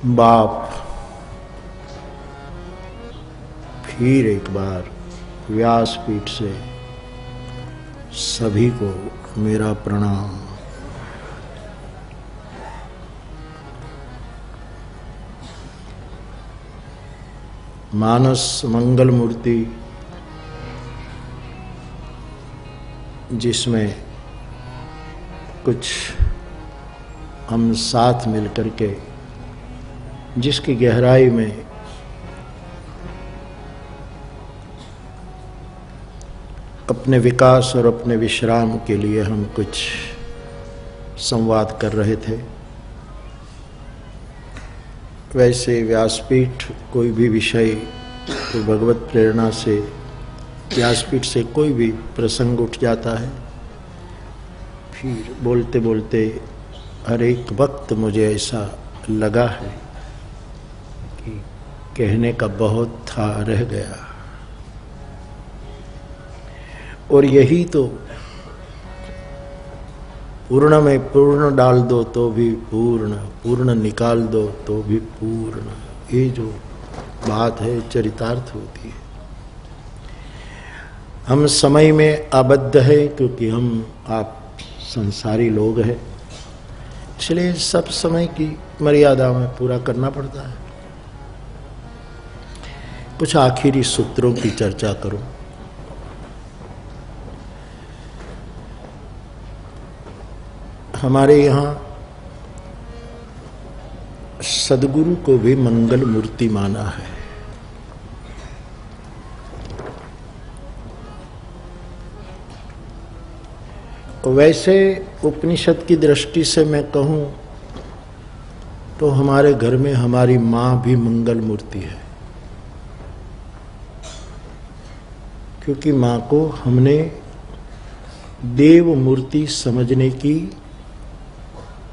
बाप फिर एक बार व्यासपीठ से सभी को मेरा प्रणाम। मानस मंगल मूर्ति जिसमें कुछ हम साथ मिलकर के जिसकी गहराई में अपने विकास और अपने विश्राम के लिए हम कुछ संवाद कर रहे थे। वैसे व्यासपीठ कोई भी विषय तो भगवत प्रेरणा से व्यासपीठ से कोई भी प्रसंग उठ जाता है, फिर बोलते बोलते हर एक वक्त मुझे ऐसा लगा है कि कहने का बहुत था, रह गया। और यही तो पूर्ण में पूर्ण डाल दो तो भी पूर्ण, पूर्ण निकाल दो तो भी पूर्ण, ये जो बात है चरितार्थ होती है। हम समय में आबद्ध है क्योंकि हम आप संसारी लोग हैं, इसलिए सब समय की मर्यादा में पूरा करना पड़ता है। कुछ आखिरी सूत्रों की चर्चा करूं। हमारे यहाँ सदगुरु को भी मंगल मूर्ति माना है। वैसे उपनिषद की दृष्टि से मैं कहूं तो हमारे घर में हमारी माँ भी मंगल मूर्ति है, क्योंकि माँ को हमने देव मूर्ति समझने की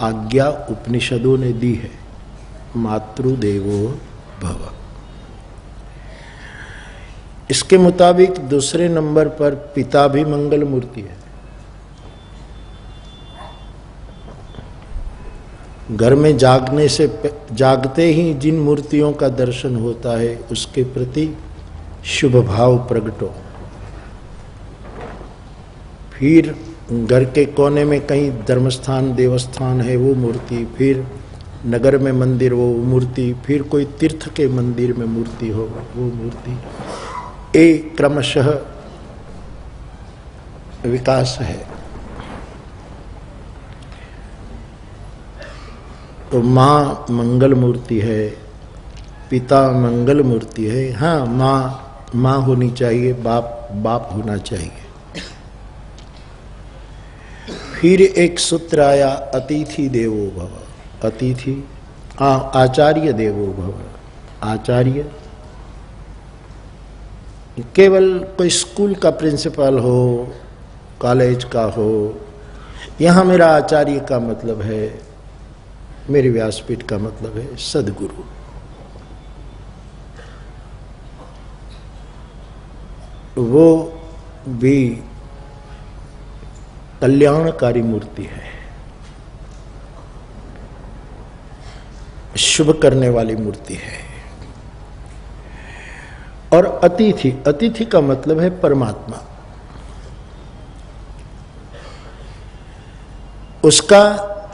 आज्ञा उपनिषदों ने दी है। मातृदेवो भव। इसके मुताबिक दूसरे नंबर पर पिता भी मंगल मूर्ति है। घर में जागते ही जिन मूर्तियों का दर्शन होता है उसके प्रति शुभ भाव प्रकट हो। फिर घर के कोने में कहीं धर्मस्थान देवस्थान है वो मूर्ति, फिर नगर में मंदिर वो मूर्ति, फिर कोई तीर्थ के मंदिर में मूर्ति हो वो मूर्ति, ये क्रमशः विकास है। तो माँ मंगल मूर्ति है, पिता मंगल मूर्ति है। हाँ, माँ होनी चाहिए, बाप होना चाहिए। फिर एक सूत्र आया, अतिथि देवो भव। अतिथि आचार्य देवो भव। आचार्य केवल कोई स्कूल का प्रिंसिपल हो, कॉलेज का हो। यहाँ मेरा आचार्य का मतलब है, मेरे व्यासपीठ का मतलब है सदगुरु। वो भी कल्याणकारी मूर्ति है, शुभ करने वाली मूर्ति है। और अतिथि का मतलब है परमात्मा। उसका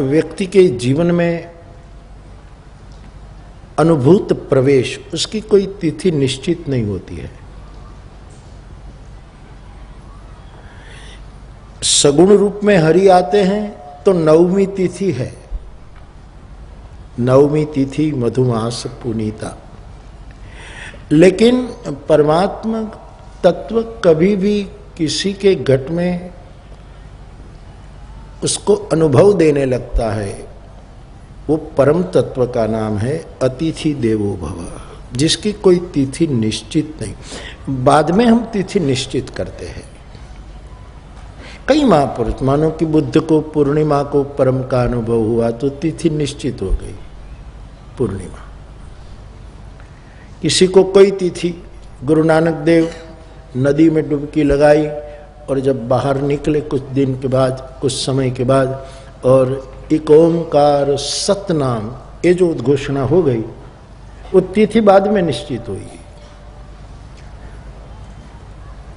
व्यक्ति के जीवन में अनुभूत प्रवेश, उसकी कोई तिथि निश्चित नहीं होती है। सगुण रूप में हरि आते हैं तो नवमी तिथि है, नवमी तिथि मधुमास पुनीता। लेकिन परमात्मा तत्व कभी भी किसी के घट में उसको अनुभव देने लगता है, वो परम तत्व का नाम है अतिथि देवो भव, जिसकी कोई तिथि निश्चित नहीं। बाद में हम तिथि निश्चित करते हैं। कई महापुरुष, मानो कि बुद्ध को पूर्णिमा को परम का अनुभव हुआ तो तिथि निश्चित हो गई पूर्णिमा। किसी को कोई तिथि, गुरु नानक देव नदी में डुबकी लगाई और जब बाहर निकले कुछ दिन के बाद, कुछ समय के बाद, और एक ओंकार सतनाम ये जो उद्घोषणा हो गई वो तिथि बाद में निश्चित हुई।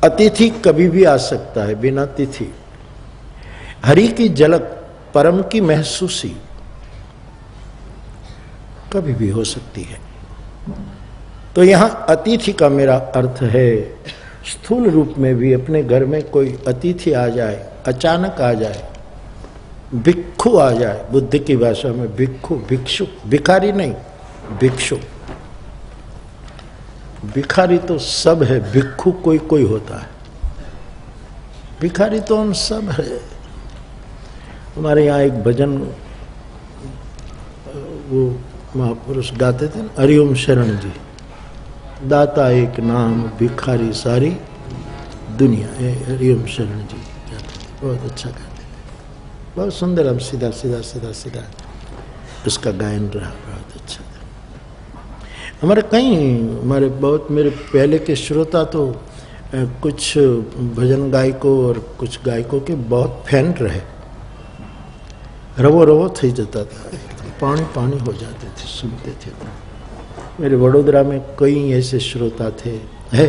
अतिथि कभी भी आ सकता है बिना तिथि। हरि की झलक, परम की महसूसी कभी भी हो सकती है। तो यहां अतिथि का मेरा अर्थ है स्थूल रूप में भी अपने घर में कोई अतिथि आ जाए, अचानक आ जाए, भिक्षु आ जाए, बुद्ध की भाषा में भिक्षु, भिक्षु, भिखारी नहीं, भिक्षु। भिखारी तो सब है, भिक्षु कोई कोई होता है, भिखारी तो हम सब है। हमारे यहाँ एक भजन वो महापुरुष गाते थे, हरिओम शरण जी, दाता एक नाम भिखारी सारी दुनिया। हरिओम शरण जी गाते थे, बहुत अच्छा गाते थे, बहुत सुंदर। हम सीधा सीधा सीधा सीधा उसका गायन रहा, बहुत अच्छा था। हमारे मेरे पहले के श्रोता तो कुछ भजन गायकों और कुछ गायकों के बहुत फैन रहे। रवो रवो थी जाता था, पानी पानी हो जाते थे सुनते थे। मेरे वडोदरा में कई ऐसे श्रोता थे, है,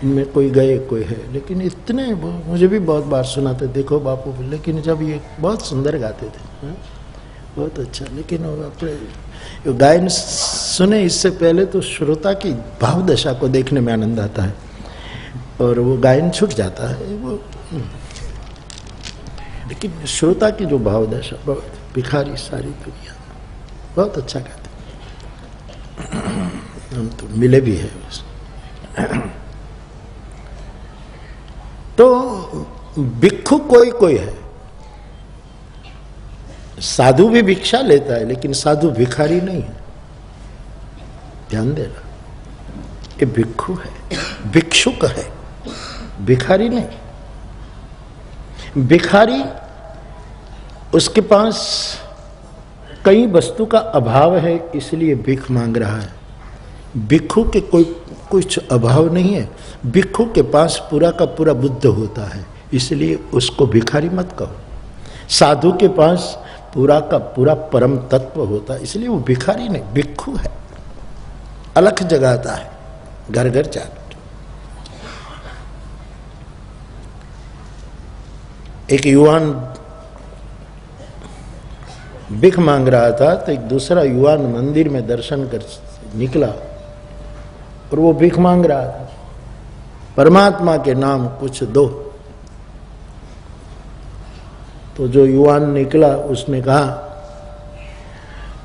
इनमें कोई गए कोई है, लेकिन इतने मुझे भी बहुत बार सुनाते, देखो बापू, लेकिन जब ये बहुत सुंदर गाते थे, है? बहुत अच्छा। लेकिन अपने गायन सुने इससे पहले तो श्रोता की भाव दशा को देखने में आनंद आता है, और वो गायन छूट जाता है वो। लेकिन श्रोता की जो भाव दशा, बहुत भिखारी सारी दुनिया, बहुत अच्छा गाते। हम तो मिले भी है। तो भिक्षु कोई कोई है, साधु भी भिक्षा लेता है, लेकिन साधु भिखारी नहीं है, ध्यान देना। ये भिक्षु है, भिक्षुक है, भिखारी नहीं। भिखारी, उसके पास कई वस्तु का अभाव है, इसलिए भीख मांग रहा है। भिक्षु के कोई कुछ अभाव नहीं है, भिक्षु के पास पूरा का पूरा बुद्ध होता है, इसलिए उसको भिखारी मत कहो। साधु के पास पूरा का पूरा परम तत्व होता है, इसलिए वो भिखारी नहीं, भिक्षु है। अलख जगाता है, घर घर जाकर। एक युवान भिख मांग रहा था, तो एक दूसरा युवान मंदिर में दर्शन कर निकला और वो भिख मांग रहा था, परमात्मा के नाम कुछ दो। तो जो युवान निकला उसने कहा,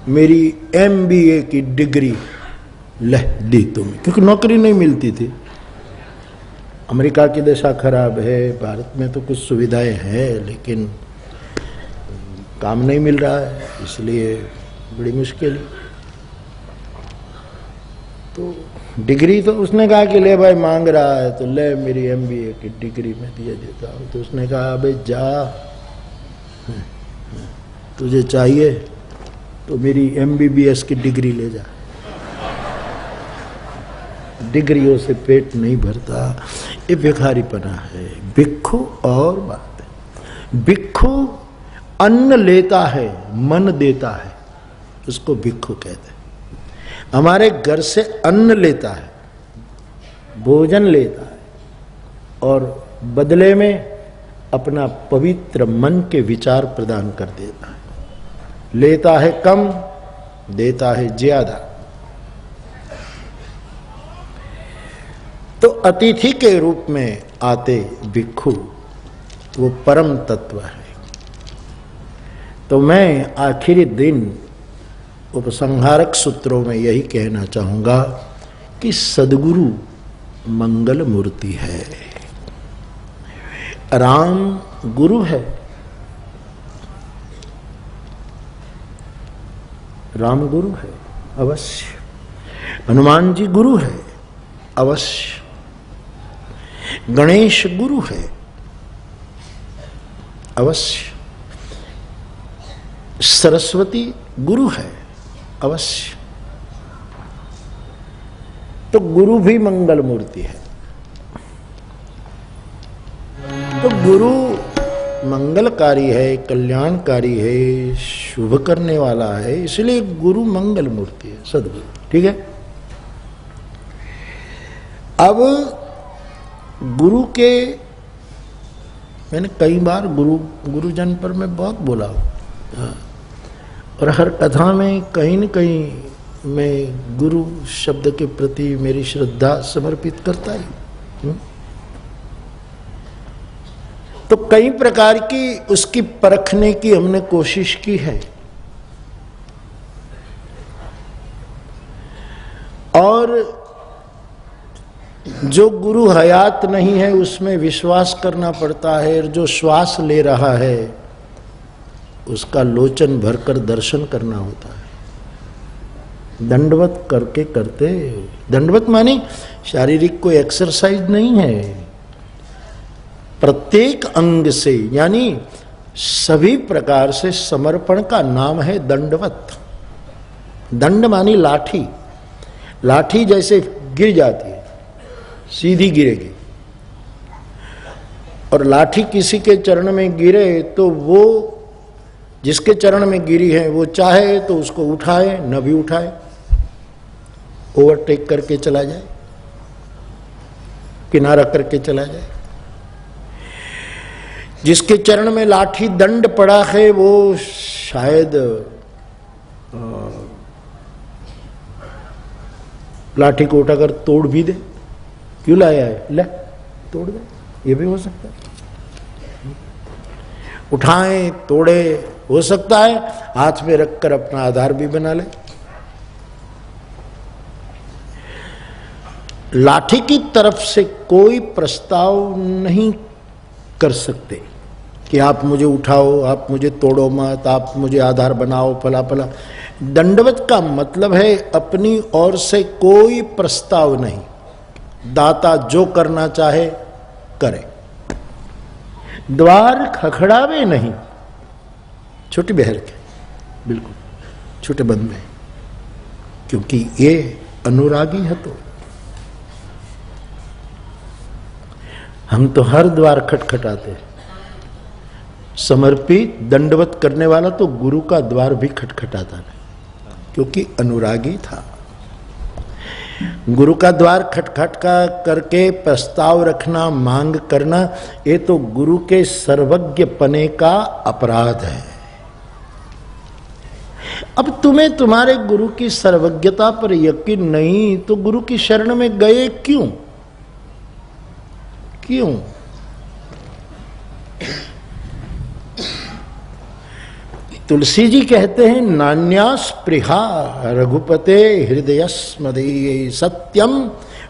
मेरी MBA की डिग्री ले दी तुम्हें, क्योंकि नौकरी नहीं मिलती थी। अमेरिका की दशा खराब है, भारत में तो कुछ सुविधाएं हैं, लेकिन काम नहीं मिल रहा है, इसलिए बड़ी मुश्किल। तो डिग्री तो उसने कहा कि ले भाई मांग रहा है तो ले, मेरी MBA की डिग्री मैं दिए देता हूँ। तो उसने कहा, अबे जा, तुझे चाहिए तो मेरी MBBS की डिग्री ले जा, डिग्रियों से पेट नहीं भरता। ये भिखारीपना है, भिक्षु और बात है। भिक्षु अन्न लेता है, मन देता है, उसको भिक्षु कहते हैं। हमारे घर से अन्न लेता है, भोजन लेता है, और बदले में अपना पवित्र मन के विचार प्रदान कर देता है। लेता है कम, देता है ज्यादा। तो अतिथि के रूप में आते भिक्षु वो परम तत्व है। तो मैं आखिरी दिन उपसंहारक सूत्रों में यही कहना चाहूंगा कि सद्गुरु मंगल मूर्ति है, राम गुरु है, राम गुरु है अवश्य, हनुमान जी गुरु है अवश्य, गणेश गुरु है अवश्य, सरस्वती गुरु है अवश्य। तो गुरु भी मंगल मूर्ति है। तो गुरु मंगलकारी है, कल्याणकारी है, शुभ करने वाला है, इसलिए गुरु मंगल मूर्ति है, सदगुरु। ठीक है। अब गुरु के, मैंने कई बार गुरुजन पर मैं बहुत बोला हूं, और हर कथा में कहीं न कहीं मैं गुरु शब्द के प्रति मेरी श्रद्धा समर्पित करता ही। तो कई प्रकार की उसकी परखने की हमने कोशिश की है, और जो गुरु हयात नहीं है उसमें विश्वास करना पड़ता है, और जो श्वास ले रहा है उसका लोचन भरकर दर्शन करना होता है। दंडवत करके करते, दंडवत माने शारीरिक कोई एक्सरसाइज नहीं है, प्रत्येक अंग से यानी सभी प्रकार से समर्पण का नाम है दंडवत। दंड मानी लाठी, लाठी जैसे गिर जाती है सीधी गिरेगी, और लाठी किसी के चरण में गिरे तो वो जिसके चरण में गिरी है वो चाहे तो उसको उठाए न भी उठाए, ओवरटेक करके चला जाए, किनारा करके चला जाए। जिसके चरण में लाठी दंड पड़ा है वो शायद लाठी को उठाकर तोड़ भी दे, क्यों लाया है, ले तोड़ दे, ये भी हो सकता है। उठाएं तोड़े, हो सकता है हाथ में रखकर अपना आधार भी बना ले। लाठी की तरफ से कोई प्रस्ताव नहीं कर सकते कि आप मुझे उठाओ, आप मुझे तोड़ो मत, आप मुझे आधार बनाओ, फला फला। दंडवत का मतलब है अपनी ओर से कोई प्रस्ताव नहीं, दाता जो करना चाहे करे, द्वार खखड़ावे नहीं, छोटी बहर के बिल्कुल छोटे बंद में, क्योंकि ये अनुरागी है। तो हम तो हर द्वार खटखटाते हैं, समर्पित दंडवत करने वाला तो गुरु का द्वार भी खटखटाता नहीं, क्योंकि अनुरागी था। गुरु का द्वार खटखट का करके प्रस्ताव रखना, मांग करना, ये तो गुरु के सर्वज्ञ पने का अपराध है। अब तुम्हें तुम्हारे गुरु की सर्वज्ञता पर यकीन नहीं तो गुरु की शरण में गए क्यों? क्यों? तुलसी जी कहते हैं नान्या स्पृहा रघुपते हृदय स्मदीय सत्यम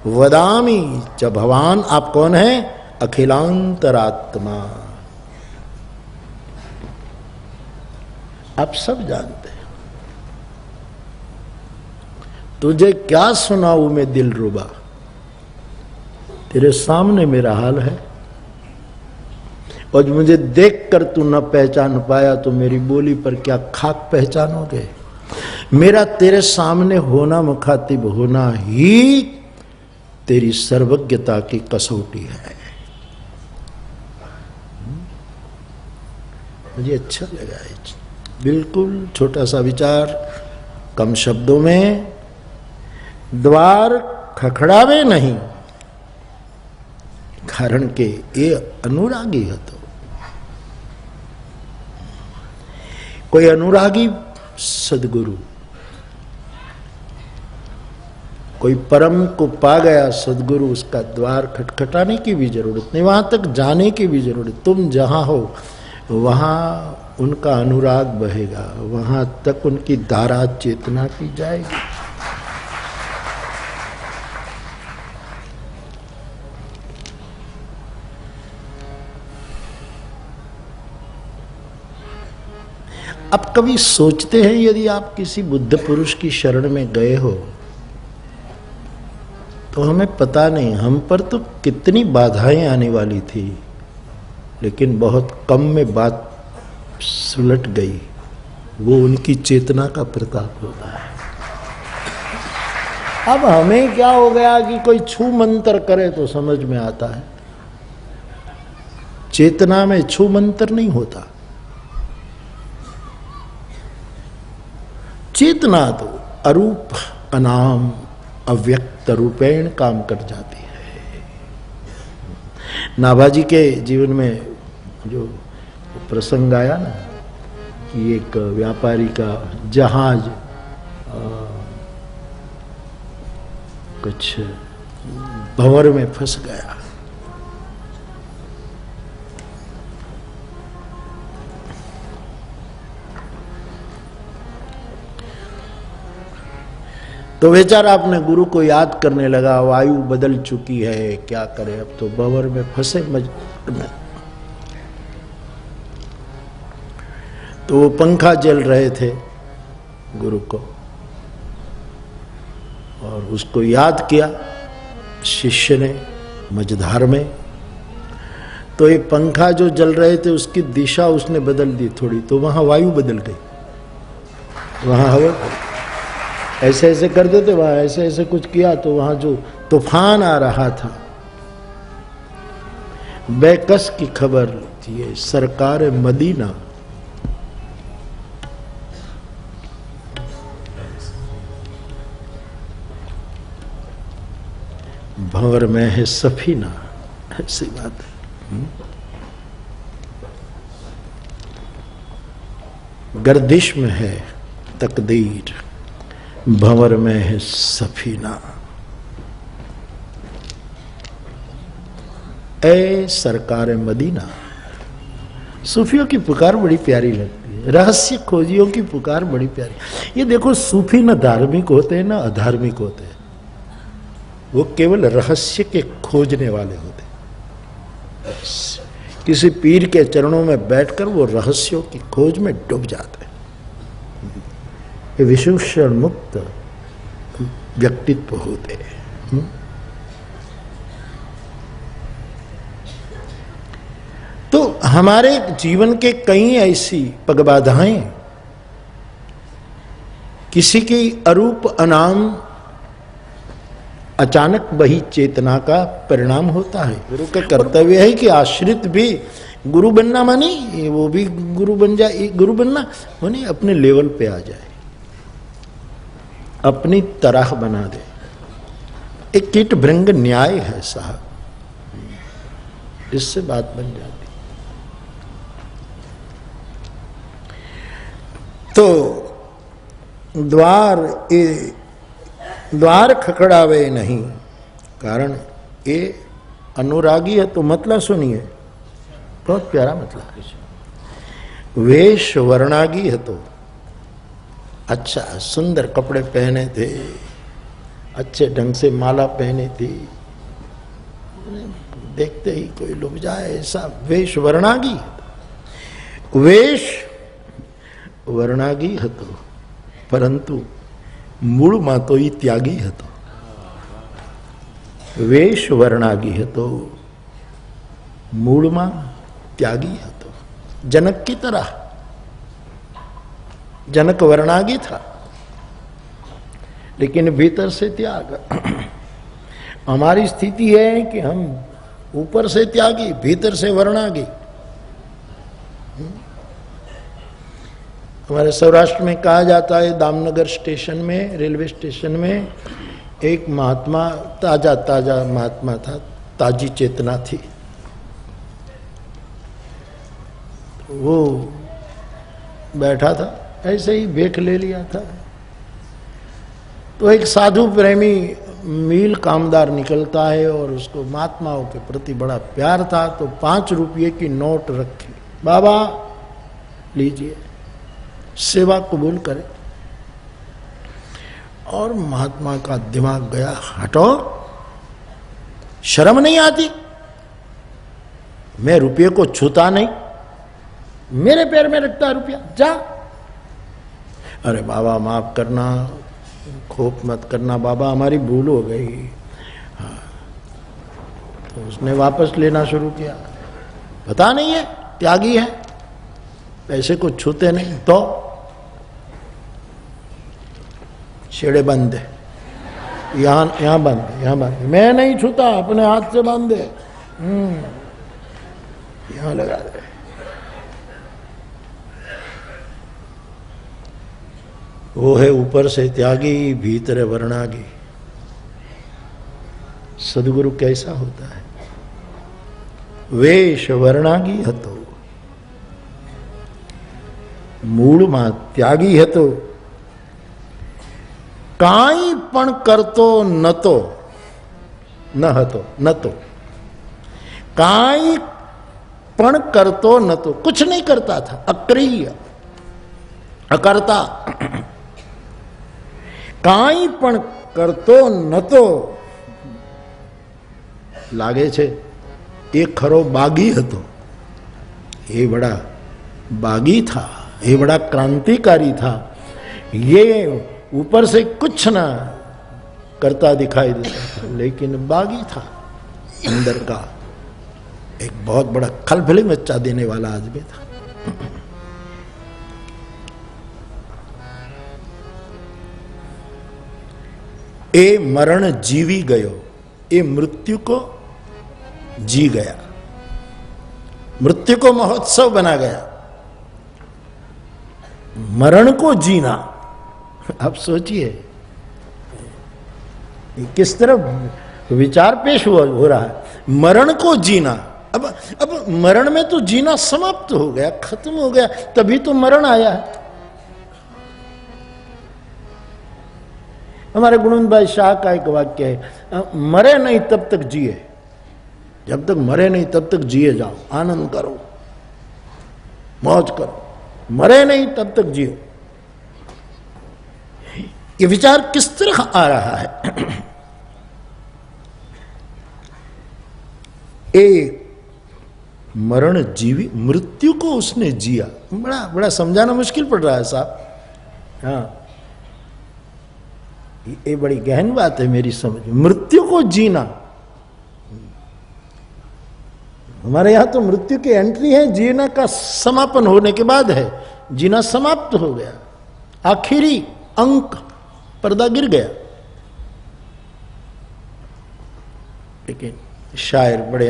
वदामि च भवान। आप कौन है? अखिलांतरात्मा। आप सब जानते हैं। तुझे क्या सुनाऊं मैं दिलरुबा, तेरे सामने मेरा हाल है, और मुझे देखकर तू न पहचान पाया तो मेरी बोली पर क्या खाक पहचानोगे? मेरा तेरे सामने होना, मुखातिब होना ही तेरी सर्वज्ञता की कसौटी है। मुझे अच्छा लगा है, बिल्कुल छोटा सा विचार कम शब्दों में। द्वार खखड़ावे नहीं, कारण के ये अनुरागी है। तो कोई अनुरागी सदगुरु, कोई परम को पा गया सदगुरु, उसका द्वार खटखटाने की भी जरूरत नहीं, वहां तक जाने की भी जरूरत। तुम जहां हो वहां उनका अनुराग बहेगा, वहां तक उनकी धारा चेतना की जाएगी। आप कभी सोचते हैं यदि आप किसी बुद्ध पुरुष की शरण में गए हो तो हमें पता नहीं हम पर तो कितनी बाधाएं आने वाली थी, लेकिन बहुत कम में बात सुलट गई। वो उनकी चेतना का प्रताप होता है। अब हमें क्या हो गया कि कोई छू मंतर करे तो समझ में आता है, चेतना में छू मंत्र नहीं होता। चेतना तो अरूप अनाम अव्यक्त रूपेण काम कर जाती है। नाभाजी के जीवन में जो प्रसंग आया ना कि एक व्यापारी का जहाज कुछ भंवर में फंस गया। तो बेचारा अपने गुरु को याद करने लगा, वायु बदल चुकी है, क्या करे, अब तो भंवर में फंसे मजबूर में। तो वो पंखा जल रहे थे गुरु को, और उसको याद किया शिष्य ने मझधार में। तो ये पंखा जो जल रहे थे उसकी दिशा उसने बदल दी थोड़ी, तो वहां वायु बदल गई, वहां हवा ऐसे ऐसे कर देते, वहां ऐसे ऐसे कुछ किया तो वहां जो तूफान आ रहा था, बेकस की खबर थी सरकार मदीना भंवर में है सफीना, ऐसी बात है। गर्दिश में है तकदीर, भंवर में है सफीना। ए सरकार मदीना। सूफियों की पुकार बड़ी प्यारी लगती है, रहस्य खोजियों की पुकार बड़ी प्यारी। ये देखो, सूफी न धार्मिक होते हैं न अधार्मिक होते हैं, वो केवल रहस्य के खोजने वाले होते हैं। किसी पीर के चरणों में बैठकर वो रहस्यों की खोज में डूब जाते हैं। ये विशेषण मुक्त व्यक्तित्व होते हैं। तो हमारे जीवन के कई ऐसी पगबाधाएं, किसी की अरूप अनाम अचानक वही चेतना का परिणाम होता है। गुरु का कर्तव्य है कि आश्रित भी गुरु बनना मानी वो भी गुरु बन जाए। गुरु बनना मानी अपने लेवल पे आ जाए, अपनी तरह बना दे। एक कीट भृंग न्याय है साहब, इससे बात बन जाती। तो द्वार खखड़ावे नहीं, कारण ये अनुरागी है। तो मतलब सुनिए, बहुत प्यारा मतलब है। वेश वर्णागी है तो अच्छा सुंदर कपड़े पहने थे, अच्छे ढंग से माला पहनी थी, देखते ही कोई लुभ जाए, ऐसा वेश वर्णागी। वेश वर्णागी હતો, परंतु મૂળમાં તો ઈ ત્યાગી હતો। વેશ વર્ણાગી હતો, મૂળમાં ત્યાગી હતો। जनक की तरह, जनक वर्णागी था लेकिन भीतर से त्याग। हमारी स्थिति है कि हम ऊपर से त्यागी, भीतर से वर्णागी। हमारे सौराष्ट्र में कहा जाता है, दामनगर स्टेशन में, रेलवे स्टेशन में एक महात्मा, ताजा ताजा महात्मा था, ताजी चेतना थी। वो बैठा था, ऐसे ही भेख ले लिया था। तो एक साधु प्रेमी मील कामदार निकलता है और उसको महात्माओं के प्रति बड़ा प्यार था, तो 5 रुपये की नोट रखी, बाबा लीजिए, सेवा कबूल करे। और महात्मा का दिमाग गया, हटो, शर्म नहीं आती? मैं रुपये को छूता नहीं, मेरे पैर में रखता रुपया, जा। अरे बाबा माफ करना, खोप मत करना बाबा, हमारी भूल हो गई। हाँ, तो उसने वापस लेना शुरू किया। पता नहीं है त्यागी है, पैसे को छूते नहीं। तो छेड़े बंद है, यहाँ बंद, यहाँ बंद। मैं नहीं छूता, अपने हाथ से बांध दे। यहां लगा दे। वो है ऊपर से त्यागी, भीतर वर्णागी। सदगुरु कैसा होता है? वेश वर्णागी हतो, मूल में त्यागी हतो, काई पण करतो न तो न हतो, न तो काई पण करतो न तो, कुछ नहीं करता था, अक्रिय अकर्ता। काई पण करतो न तो लागे छे एक खरो बागी हतो। ये बड़ा बागी था, ये बड़ा क्रांतिकारी था। ये ऊपर से कुछ ना करता दिखाई देता था, लेकिन बागी था। अंदर का एक बहुत बड़ा खलबली मचा देने वाला आदमी था। ए मरण जीवी गयो, ए मृत्यु को जी गया, मृत्यु को महोत्सव बना गया। मरण को जीना, आप सोचिए किस तरह विचार पेश हो रहा है। मरण को जीना, अब मरण में तो जीना समाप्त हो गया, खत्म हो गया, तभी तो मरण आया है। हमारे गुणवंत भाई शाह का एक वाक्य है, मरे नहीं तब तक जिए, जब तक मरे नहीं तब तक जिए जाओ, आनंद करो, मौज करो, मरे नहीं तब तक जियो। ये विचार किस तरह आ रहा है? ए मरण जीवी, मृत्यु को उसने जिया। बड़ा बड़ा समझाना मुश्किल पड़ रहा है साहब। हाँ, ये बड़ी गहन बात है मेरी समझ में। मृत्यु को जीना, हमारे यहां तो मृत्यु की एंट्री है, जीना का समापन होने के बाद है। जीना समाप्त हो गया, आखिरी अंक, पर्दा गिर गया। लेकिन शायर बड़े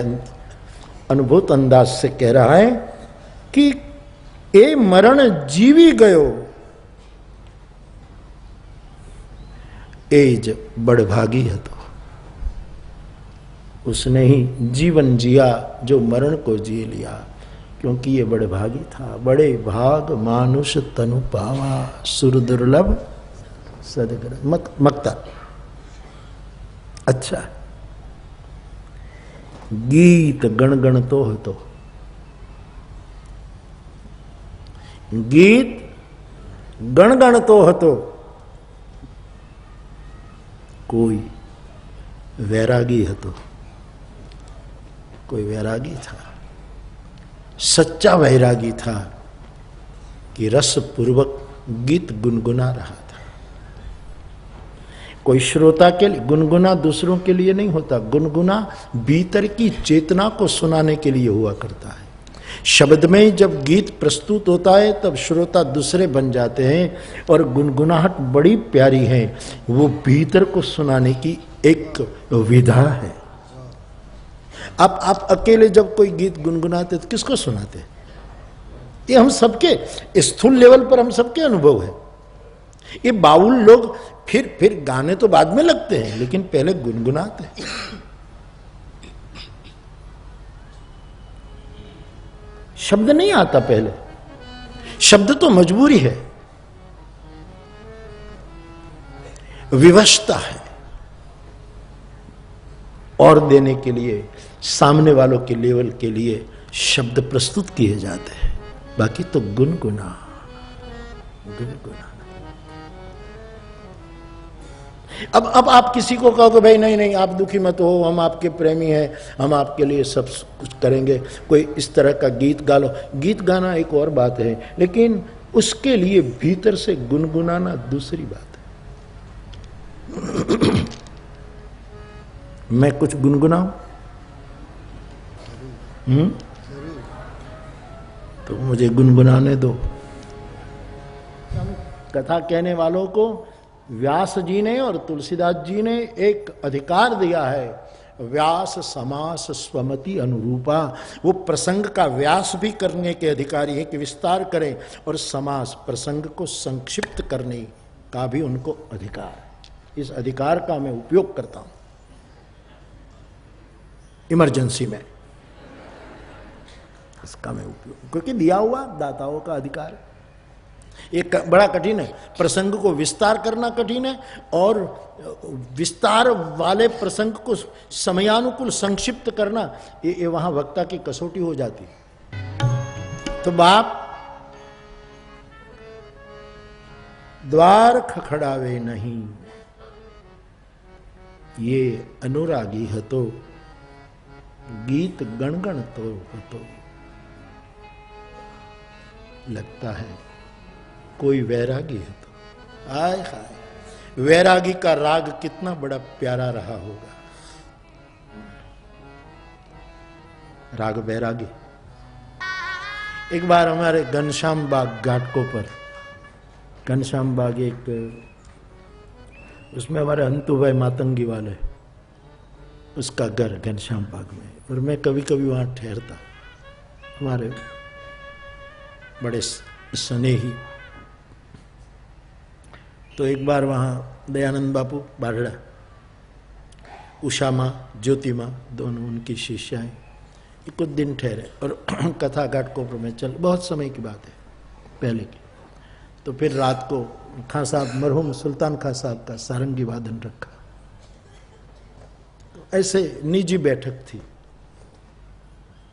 अनुभूत अंदाज से कह रहा है कि ए मरण जीवी गयो, एज बड़भागी है। तो उसने ही जीवन जिया जो मरण को जी लिया, क्योंकि ये बड़भागी था। बड़े भाग मानुष तनु पावा, सुर दुर्लभ सदगर मक्ता। अच्छा, गीत गणगण तो हो, तो गीत गणगण तो હતો, कोई वैरागी હતો, कोई वैरागी था, सच्चा वैरागी था कि रस पूर्वक गीत गुनगुना रहा था। कोई श्रोता के लिए गुनगुना दूसरों के लिए नहीं होता, गुनगुना भीतर की चेतना को सुनाने के लिए हुआ करता है। शब्द में जब गीत प्रस्तुत होता है तब श्रोता दूसरे बन जाते हैं, और गुनगुनाहट बड़ी प्यारी है, वो भीतर को सुनाने की एक विधा है। आप अकेले जब कोई गीत गुनगुनाते तो किसको सुनाते? ये हम सबके स्थूल लेवल पर हम सबके अनुभव है। ये बाउल लोग फिर गाने तो बाद में लगते हैं, लेकिन पहले गुनगुनाते हैं। शब्द नहीं आता पहले, शब्द तो मजबूरी है, विवशता है, और देने के लिए सामने वालों के लेवल के लिए शब्द प्रस्तुत किए जाते हैं, बाकी तो गुनगुना गुनगुना। अब आप किसी को कहो कि भाई नहीं नहीं आप दुखी मत हो, हम आपके प्रेमी हैं, हम आपके लिए सब कुछ करेंगे, कोई इस तरह का गीत गा लो। गीत गाना एक और बात है, लेकिन उसके लिए भीतर से गुनगुनाना दूसरी बात है। मैं कुछ गुनगुनाऊं? तो मुझे गुनगुनाने दो। कथा कहने वालों को व्यास जी ने और तुलसीदास जी ने एक अधिकार दिया है, व्यास समास स्वमति अनुरूपा। वो प्रसंग का व्यास भी करने के अधिकारी है कि विस्तार करें, और समास प्रसंग को संक्षिप्त करने का भी उनको अधिकार है। इस अधिकार का मैं उपयोग करता हूं इमरजेंसी में, इसका मैं उपयोग, क्योंकि दिया हुआ दाताओं का अधिकार है। एक बड़ा कठिन है, प्रसंग को विस्तार करना कठिन है, और विस्तार वाले प्रसंग को समयानुकूल संक्षिप्त करना, ये वहां वक्ता की कसौटी हो जाती। तो बाप द्वार खखड़ावे नहीं, ये अनुरागी हतो, गीत गणगण तो हतो। लगता है कोई वैरागी है तो, आय हाय, वैरागी का राग कितना बड़ा प्यारा रहा होगा। राग वैरागी। एक बार हमारे घनश्याम बाग घाटकों पर, घनश्याम बाग एक, उसमें हमारे अंतु भाई मातंगी वाले, उसका घर घनश्याम बाग में, और मैं कभी कभी वहां ठहरता। हमारे बड़े स्नेही। तो एक बार वहाँ दयानंद बापू बारड़ा, उषा माँ, ज्योति माँ, दोनों उनकी शिष्याएं, कुछ दिन ठहरे और कथा घाटकोपर में चल, बहुत समय की बात है पहले की। तो फिर रात को खां साहब, मरहूम सुल्तान खां साहब का सारंगी वादन रखा। तो ऐसे निजी बैठक थी।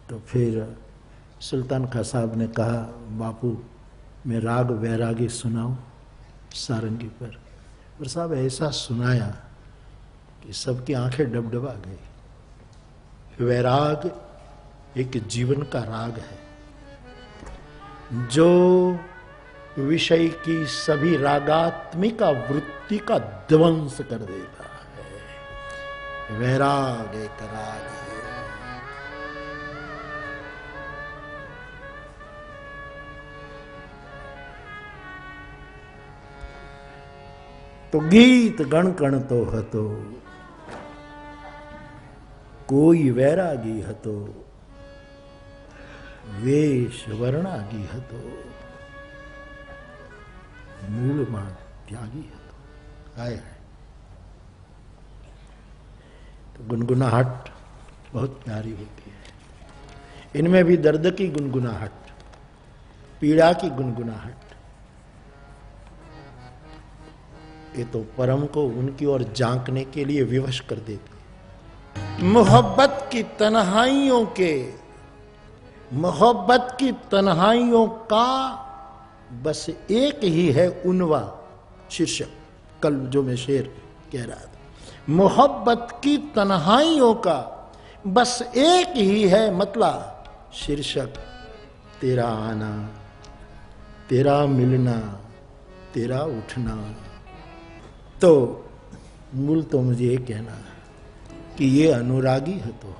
तो फिर सुल्तान खां साहब ने कहा, बापू मैं राग वैरागी सुनाऊं सारंगी पर। और साहब ऐसा सुनाया कि सबकी आंखें डबडबा गई। वैराग एक जीवन का राग है जो विषय की सभी रागात्मिका वृत्ति का ध्वंस कर देता है। वैराग एक राग है। तो गीत गण कण तो हतो, कोई वैरागी हतो, वेश वर्णागी हतो, मूल मां त्यागी हतो। आए तो गुनगुनाहट बहुत प्यारी होती है। इनमें भी दर्द की गुनगुनाहट, पीड़ा की गुनगुनाहट, ये तो परम को उनकी ओर झांकने के लिए विवश कर देती। मोहब्बत की तन्हाइयों के, मोहब्बत की तन्हाइयों का बस एक ही है उनवा शीर्षक। कल जो मैं शेर कह रहा था, मोहब्बत की तन्हाइयों का बस एक ही है मतलब शीर्षक, तेरा आना, तेरा मिलना, तेरा उठना। तो मूल तो मुझे ये कहना है कि ये अनुरागी है तो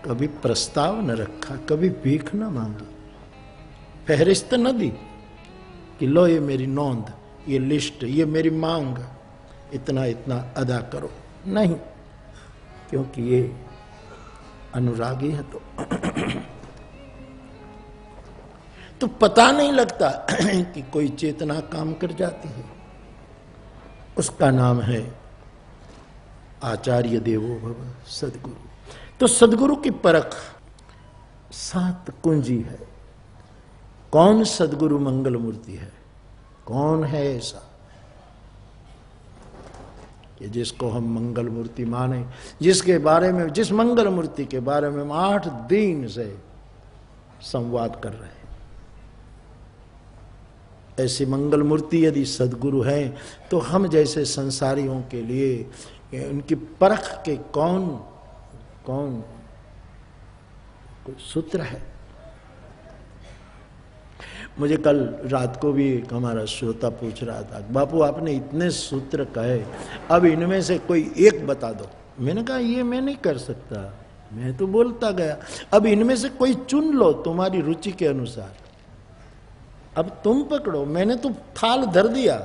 कभी प्रस्ताव न रखा, कभी भीख न मांगी, फहरिस्त न दी कि लो ये मेरी नोंद, ये लिस्ट, ये मेरी मांग, इतना इतना अदा करो, नहीं, क्योंकि ये अनुरागी है तो पता नहीं लगता कि कोई चेतना काम कर जाती है। उसका नाम है आचार्य देवो भव, सदगुरु। तो सदगुरु की परख 7 कुंजी है। कौन सदगुरु मंगल मूर्ति है? कौन है ऐसा कि जिसको हम मंगल मूर्ति माने, जिसके बारे में, जिस मंगल मूर्ति के बारे में हम 8 दिन से संवाद कर रहे हैं। ऐसी मंगल मूर्ति यदि सदगुरु है तो हम जैसे संसारियों के लिए उनकी परख के कौन कौन सूत्र है? मुझे कल रात को भी एक हमारा श्रोता पूछ रहा था, बापू आपने इतने सूत्र कहे, अब इनमें से कोई एक बता दो। मैंने कहा ये मैं नहीं कर सकता, मैं तो बोलता गया, अब इनमें से कोई चुन लो तुम्हारी रुचि के अनुसार, अब तुम पकड़ो, मैंने तो थाल धर दिया,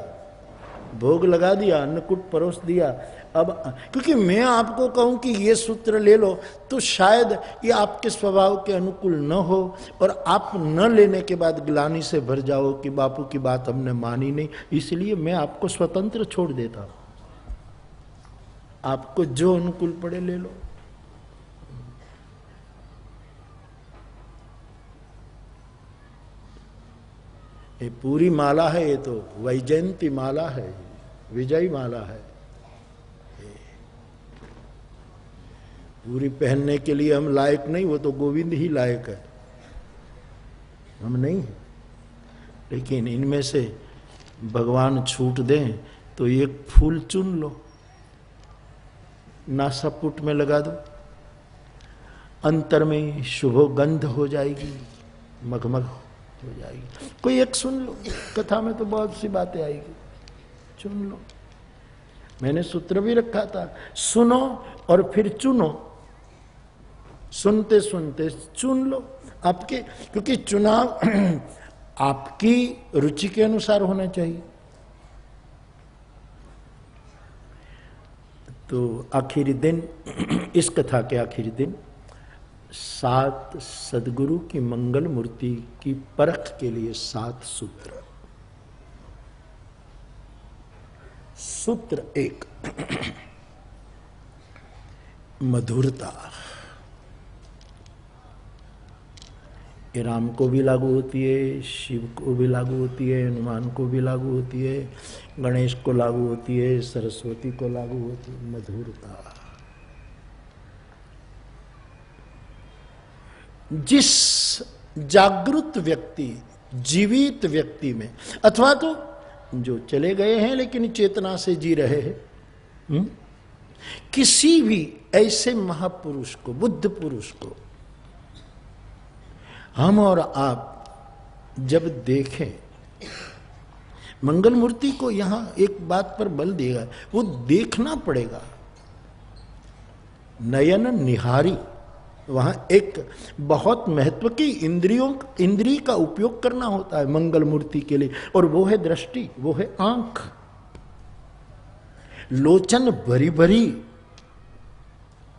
भोग लगा दिया, अन्नकूट परोस दिया। अब क्योंकि मैं आपको कहूं कि ये सूत्र ले लो तो शायद ये आपके स्वभाव के अनुकूल न हो और आप न लेने के बाद ग्लानि से भर जाओ कि बापू की बात हमने मानी नहीं, इसलिए मैं आपको स्वतंत्र छोड़ देता हूं। आपको जो अनुकूल पड़े ले लो। ये पूरी माला है, ये तो वैजयंती माला है, विजयी माला है। पूरी पहनने के लिए हम लायक नहीं, वो तो गोविंद ही लायक है, हम नहीं है। लेकिन इनमें से भगवान छूट दें तो एक फूल चुन लो, नासापुट में लगा दो, अंतर में शुभ गंध हो जाएगी, मगमग हो जाएगी। कोई एक सुन लो, कथा में तो बहुत सी बातें आएगी, चुन लो। मैंने सूत्र भी रखा था, सुनो और फिर चुनो, सुनते सुनते चुन लो आपके, क्योंकि चुनाव आपकी रुचि के अनुसार होना चाहिए। तो आखिरी दिन, इस कथा के आखिरी दिन 7 सदगुरु की मंगल मूर्ति की परख के लिए 7 सूत्र। सूत्र 1, मधुरता। ये राम को भी लागू होती है, शिव को भी लागू होती है, हनुमान को भी लागू होती है, गणेश को लागू होती है, सरस्वती को लागू होती है। मधुरता। जिस जागृत व्यक्ति, जीवित व्यक्ति में, अथवा तो जो चले गए हैं लेकिन चेतना से जी रहे हैं, किसी भी ऐसे महापुरुष को, बुद्ध पुरुष को हम और आप जब देखें, मंगल मूर्ति को यहां एक बात पर बल देगा, वो देखना पड़ेगा, नयन निहारी। वहां एक बहुत महत्व की इंद्रिय का उपयोग करना होता है मंगल मूर्ति के लिए, और वो है दृष्टि, वो है आंख। लोचन भरी भरी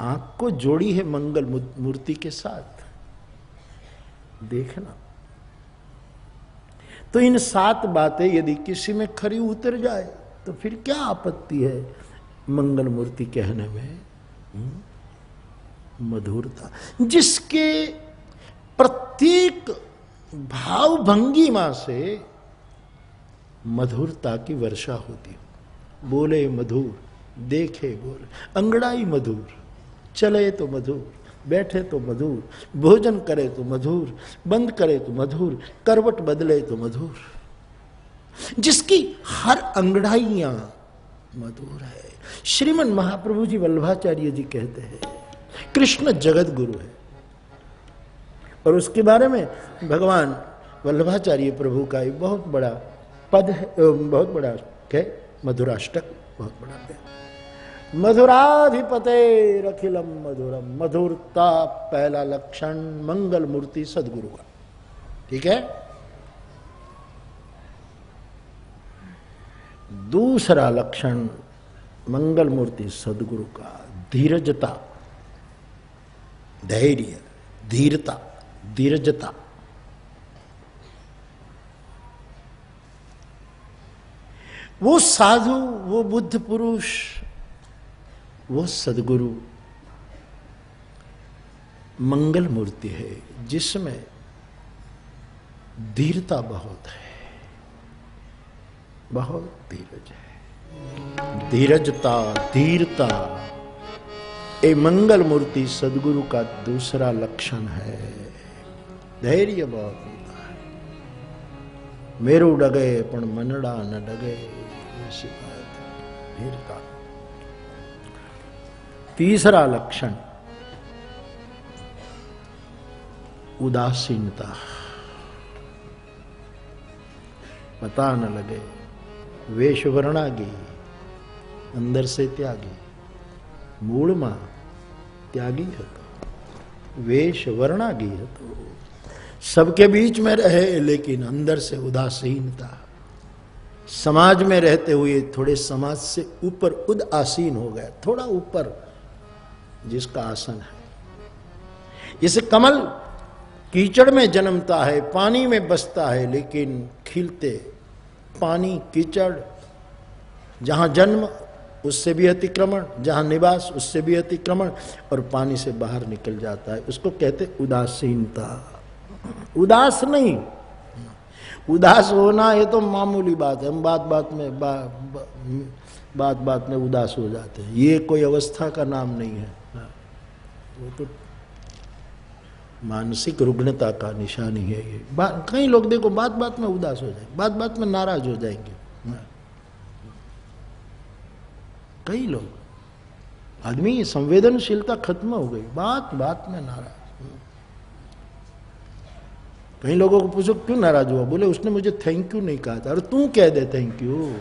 आंख को जोड़ी है मंगल मूर्ति के साथ, देखना। तो इन 7 बातें यदि किसी में खरी उतर जाए तो फिर क्या आपत्ति है मंगल मूर्ति कहने में। मधुरता, जिसके प्रत्येक भाव भंगिमा से मधुरता की वर्षा होती हो। बोले मधुर, देखे बोले, अंगड़ाई मधुर, चले तो मधुर, बैठे तो मधुर, भोजन करे तो मधुर, बंद करे तो मधुर, करवट बदले तो मधुर, जिसकी हर अंगड़ाइयां मधुर है। श्रीमन महाप्रभु जी वल्लभाचार्य जी कहते हैं कृष्ण जगत गुरु है, और उसके बारे में भगवान वल्लभाचार्य प्रभु का एक बहुत बड़ा पद है, बहुत बड़ा है मधुराष्टक, बहुत बड़ा है। मधुराधिपते रखिलम मधुरम, मधुरता पहला लक्षण मंगल मूर्ति सदगुरु का, ठीक है। दूसरा लक्षण मंगल मूर्ति सदगुरु का धीरजता, धैर्य, धीरता, धीरजता। वो साधु, वो बुद्ध पुरुष, वो सदगुरु मंगल मूर्ति है जिसमें धीरता बहुत है, बहुत धीरज है। धीरजता, धीरता, ये मंगल मूर्ति सदगुरु का दूसरा लक्षण है। धैर्य बहुत होता है, मेरू डगे पण मनड़ा न डगे, ऐसी बात, धीरता। तीसरा लक्षण उदासीनता, पता न लगे, वेश वर्णागी, अंदर से त्यागी, मूल में त्यागी હતો, वेश वर्णागी હતો, सबके बीच में रहे लेकिन अंदर से उदासीनता, समाज में रहते हुए थोड़े समाज से ऊपर उदासीन हो गया, थोड़ा ऊपर जिसका आसन है। जैसे कमल कीचड़ में जन्मता है, पानी में बसता है, लेकिन खिलते पानी कीचड़, जहां जन्म उससे भी अतिक्रमण, जहां निवास उससे भी अतिक्रमण, और पानी से बाहर निकल जाता है। उसको कहते उदासीनता। उदास नहीं, उदास होना ये तो मामूली बात है, हम बात बात में उदास हो जाते हैं, ये कोई अवस्था का नाम नहीं है। वो तो मानसिक रुग्णता का निशानी है ये। कई लोग देखो बात बात में उदास हो जाएंगे, बात बात में नाराज हो जाएंगे। कई लोग, आदमी संवेदनशीलता खत्म हो गई, बात बात में नाराज। कई लोगों को पूछो क्यों नाराज हुआ, बोले उसने मुझे थैंक यू नहीं कहा था। अरे तू कह दे थैंक यू,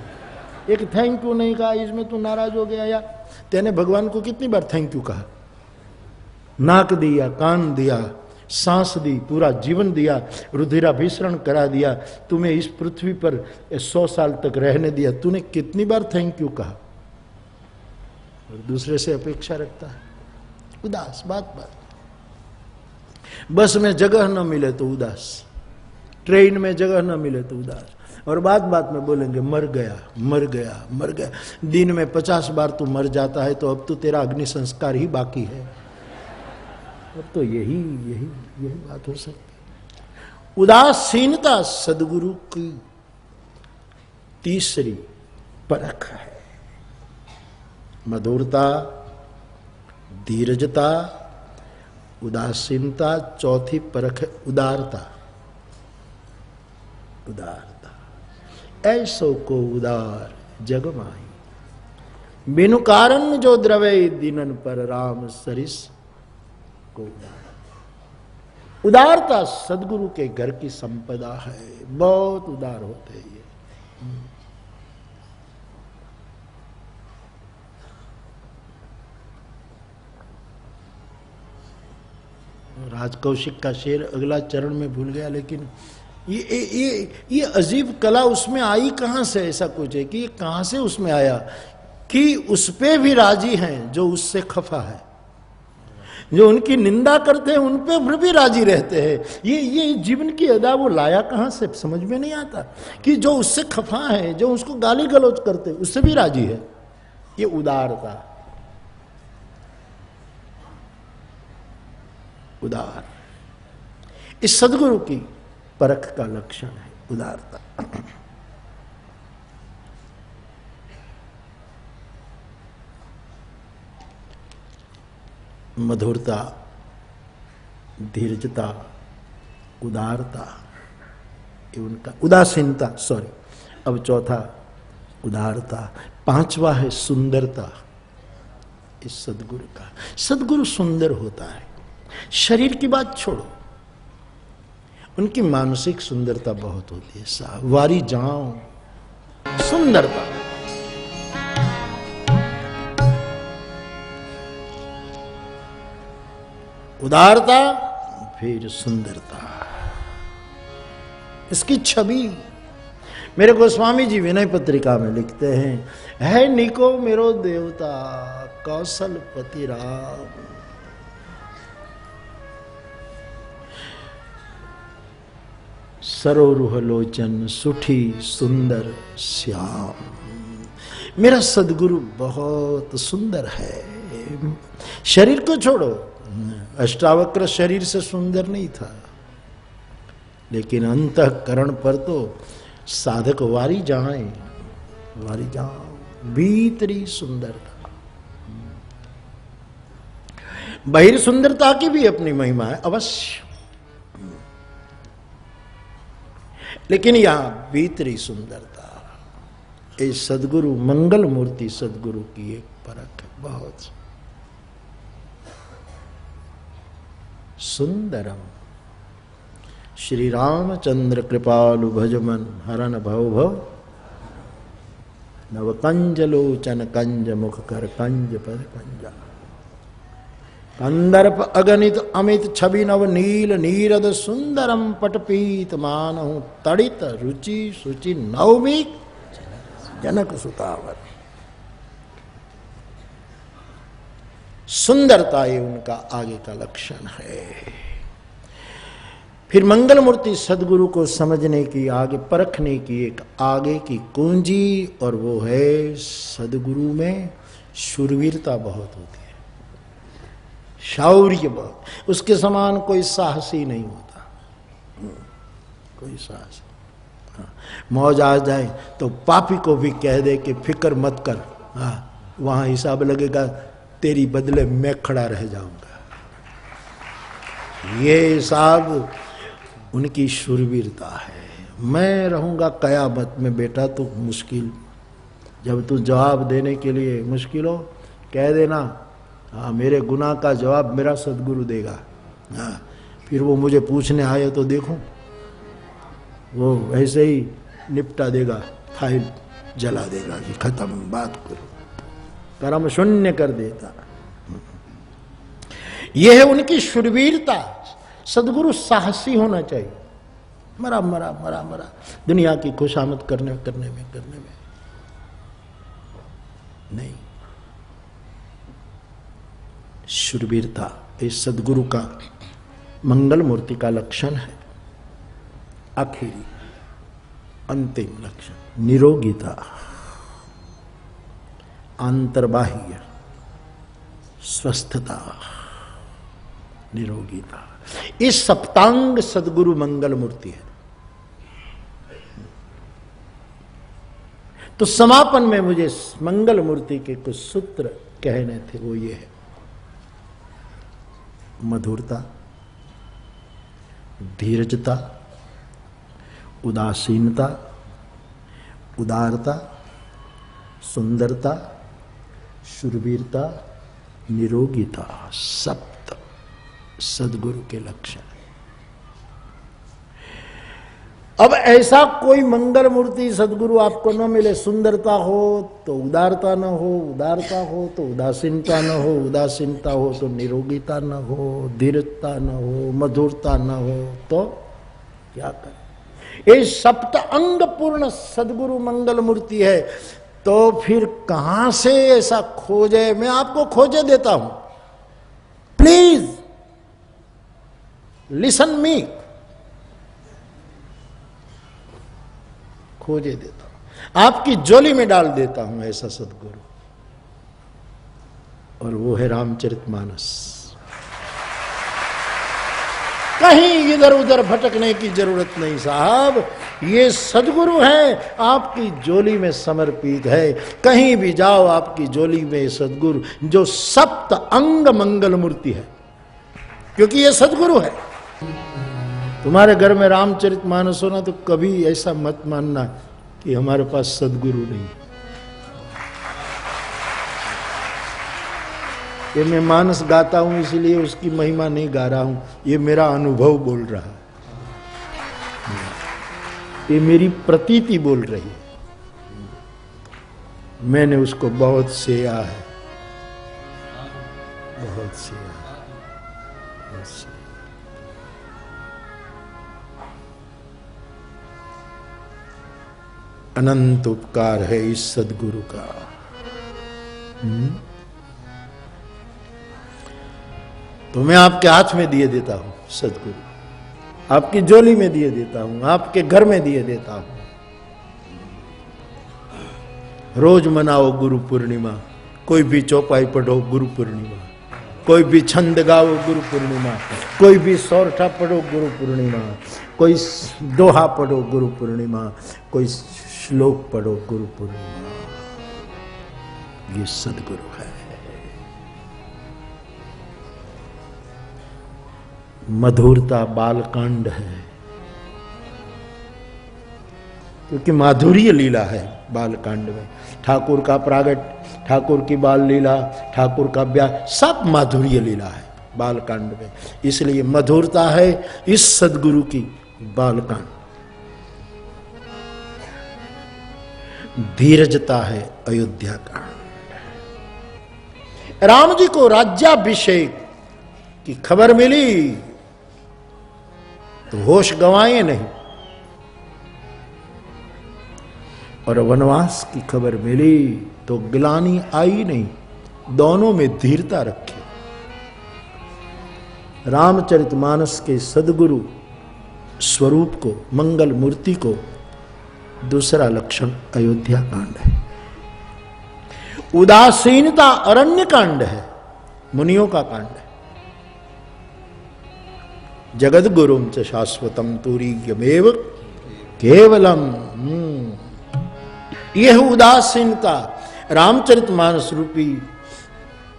एक थैंक यू नहीं कहा इसमें तू नाराज हो गया यार। तेने भगवान को कितनी बार थैंक यू कहा? नाक दिया, कान दिया, सांस दी, पूरा जीवन दिया, रुधिराभिसरण करा दिया, तुम्हें इस पृथ्वी पर 100 साल तक रहने दिया, तूने कितनी बार थैंक यू कहा? और दूसरे से अपेक्षा रखता है, उदास बात बात। बस में जगह न मिले तो उदास, ट्रेन में जगह न मिले तो उदास, और बात बात में बोलेंगे मर गया मर गया मर गया। दिन में 50 बार तू मर जाता है तो अब तो तेरा अग्नि संस्कार ही बाकी है। अब तो यही बात हो सकती है। उदासीनता सदगुरु की तीसरी परख है। मधुरता, धीरजता, उदासीनता, चौथी परख है उदारता। उदारता, ऐसो को उदार जग माही, बिनु कारण जो द्रवे दिनन पर राम सरिस को उदार। उदारता सदगुरु के घर की संपदा है, बहुत उदार होते हैं ये। राजकौशिक का शेर अगला चरण में भूल गया, लेकिन ये अजीब कला उसमें आई कहां से? ऐसा कुछ है कि ये कहां से उसमें आया कि उस पे भी राजी हैं जो उससे खफा है, जो उनकी निंदा करते हैं उन पे भी राजी रहते हैं। ये जीवन की अदा वो लाया कहां से, समझ में नहीं आता कि जो उससे खफा है, जो उसको गाली गलौज करते हैं उससे भी राजी है। ये उदारता, उदार, इस सदगुरु की परख का लक्षण है उदारता। मधुरता, धीरजता, उदारता, ये उनका। उदासीनता, सॉरी, अब चौथा उदारता। पांचवा है सुंदरता। इस सदगुरु का, सदगुरु सुंदर होता है। शरीर की बात छोड़ो, उनकी मानसिक सुंदरता बहुत होती है। साहब वारी जाओ, सुंदरता। उदारता, फिर सुंदरता, इसकी छवि। मेरे गोस्वामी जी विनय पत्रिका में लिखते हैं, है निको मेरो देवता कौशलपति राम, सरोरुह लोचन सुठी सुंदर श्याम। मेरा सदगुरु बहुत सुंदर है। शरीर को छोड़ो, अष्टावक्र शरीर से सुंदर नहीं था, लेकिन अंतःकरण पर तो साधक वारी जाए, वारी जाओ, भीतरी सुंदरता। बाहिर सुंदरता की भी अपनी महिमा है अवश्य, लेकिन यहां भीतरी सुंदरता, ये सदगुरु मंगल मूर्ति सदगुरु की एक परख है। बहुत सुंदरम श्री रामचंद्र कृपालु भजमन हरन भव भव, नव कंज लोचन कंज मुख कर कंज पद कंजा, कंदर्प अगणित अमित छवि नव नील नीरद सुंदरम पटपीत मानहु तड़ित रुचि सुचि नवमिक जनक सुतावर। सुंदरता ये उनका आगे का लक्षण है। फिर मंगल मूर्ति सदगुरु को समझने की, आगे परखने की एक आगे की कुंजी, और वो है सदगुरु में शूरवीरता बहुत होती है, शौर्य बहुत। उसके समान कोई साहसी नहीं होता, कोई साहस। मौज आ जाए तो पापी को भी कह दे कि फिक्र मत कर, वहां हिसाब लगेगा, तेरी बदले मैं खड़ा रह जाऊंगा। ये हिसाब उनकी शूरवीरता है। मैं रहूंगा कयामत में, बेटा तू मुश्किल, जब तू जवाब देने के लिए मुश्किल हो, कह देना हाँ मेरे गुनाह का जवाब मेरा सदगुरु देगा। हाँ, फिर वो मुझे पूछने आए तो देखो, वो ऐसे ही निपटा देगा, फाइल जला देगा कि खत्म, बात करो, कर्म शून्य कर देता। यह है उनकी शूरवीरता। सदगुरु साहसी होना चाहिए, मरा मरा मरा मरा दुनिया की खुशामद करने में नहीं। शूरवीरता इस सदगुरु का मंगल मूर्ति का लक्षण है। आखिरी अंतिम लक्षण निरोगिता, अंतर्बाह्य स्वस्थता, निरोगिता। इस सप्तांग सदगुरु मंगल मूर्ति है। तो समापन में मुझे मंगल मूर्ति के कुछ सूत्र कहने थे, वो ये है। मधुरता, धीरजता, उदासीनता, उदारता, सुंदरता, शूरवीरता, निरोगिता, सप्त सदगुरु के लक्षण। अब ऐसा कोई मंगल मूर्ति सदगुरु आपको न मिले, सुंदरता हो तो उदारता न हो, उदारता हो तो उदासीनता न हो, उदासीनता हो तो निरोगिता न हो, धीरता न हो, मधुरता न हो, तो क्या करें? ये सप्त अंग पूर्ण सदगुरु मंगल मूर्ति है। तो फिर कहां से ऐसा खोजे? मैं आपको खोजे देता हूं, प्लीज लिसन मी। खोजे देता हूं, आपकी झोली में डाल देता हूं ऐसा सदगुरु, और वो है रामचरितमानस। कहीं इधर उधर भटकने की जरूरत नहीं साहब, ये सदगुरु है, आपकी झोली में समर्पित है। कहीं भी जाओ आपकी झोली में सदगुरु, जो सप्त अंग मंगल मूर्ति है, क्योंकि ये सदगुरु है। तुम्हारे घर में रामचरितमानस हो ना, तो कभी ऐसा मत मानना कि हमारे पास सदगुरु नहीं। ये मैं मानस गाता हूं इसलिए उसकी महिमा नहीं गा रहा हूं, ये मेरा अनुभव बोल रहा है, ये मेरी प्रतीति बोल रही है। मैंने उसको बहुत सेया है, बहुत सेया। अनंत उपकार है इस सदगुरु का। तो मैं आपके हाथ में दिए देता हूं सदगुरु, आपकी झोली में दिए देता हूं, आपके घर में दिए देता हूं। रोज मनाओ गुरु पूर्णिमा, कोई भी चौपाई पढ़ो गुरु पूर्णिमा, कोई भी छंद गाओ गुरु पूर्णिमा, कोई भी सौरठा पढ़ो गुरु पूर्णिमा, कोई दोहा पढ़ो गुरु पूर्णिमा, कोई श्लोक पढ़ो गुरु पूर्णिमा। ये सदगुरु है। मधुरता बालकांड है, क्योंकि माधुर्य लीला है बालकांड में। ठाकुर का प्रागट, ठाकुर की बाल लीला, ठाकुर का ब्याह, सब माधुर्य लीला है बालकांड में। इसलिए मधुरता है इस सदगुरु की बालकांड। धीरजता है अयोध्या कांड। राम जी को राज्याभिषेक की खबर मिली तो होश गंवाए नहीं, और वनवास की खबर मिली तो ग्लानि आई नहीं, दोनों में धीरता रखी। रामचरितमानस के सद्गुरु स्वरूप को, मंगल मूर्ति को दूसरा लक्षण अयोध्या कांड है। उदासीनता अरण्य कांड है, मुनियों का कांड है। जगद गुरुम च शाश्वतम तुरीयमेव केवलम। यह उदासीनता रामचरितमानस रूपी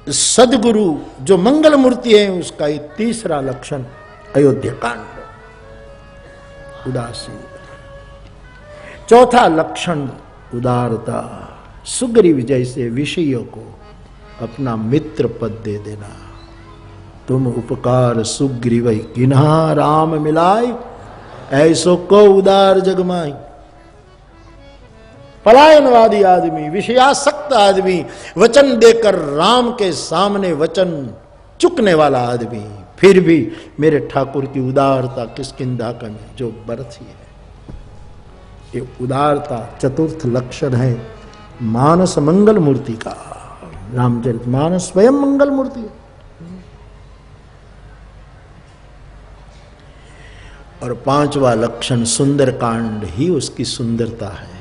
सदगुरु जो मंगल मूर्ति है, उसका एक तीसरा लक्षण अयोध्या कांड, उदासीन। चौथा लक्षण उदारता, सुग्रीव जैसे विषयों को अपना मित्र पद दे देना। तुम उपकार सुग्रीव किन्हा राम मिलाय, ऐसो को उदार जगमाई। पलायनवादी आदमी, विषयासक्त आदमी, वचन देकर राम के सामने वचन चुकने वाला आदमी, फिर भी मेरे ठाकुर की उदारता किसकिंदा कमी जो बरसी है। ये उदारता चतुर्थ लक्षण है मानस मंगल मूर्ति का। रामचरितमानस स्वयं मंगल मूर्ति है। और पांचवा लक्षण सुंदरकांड ही उसकी सुंदरता है।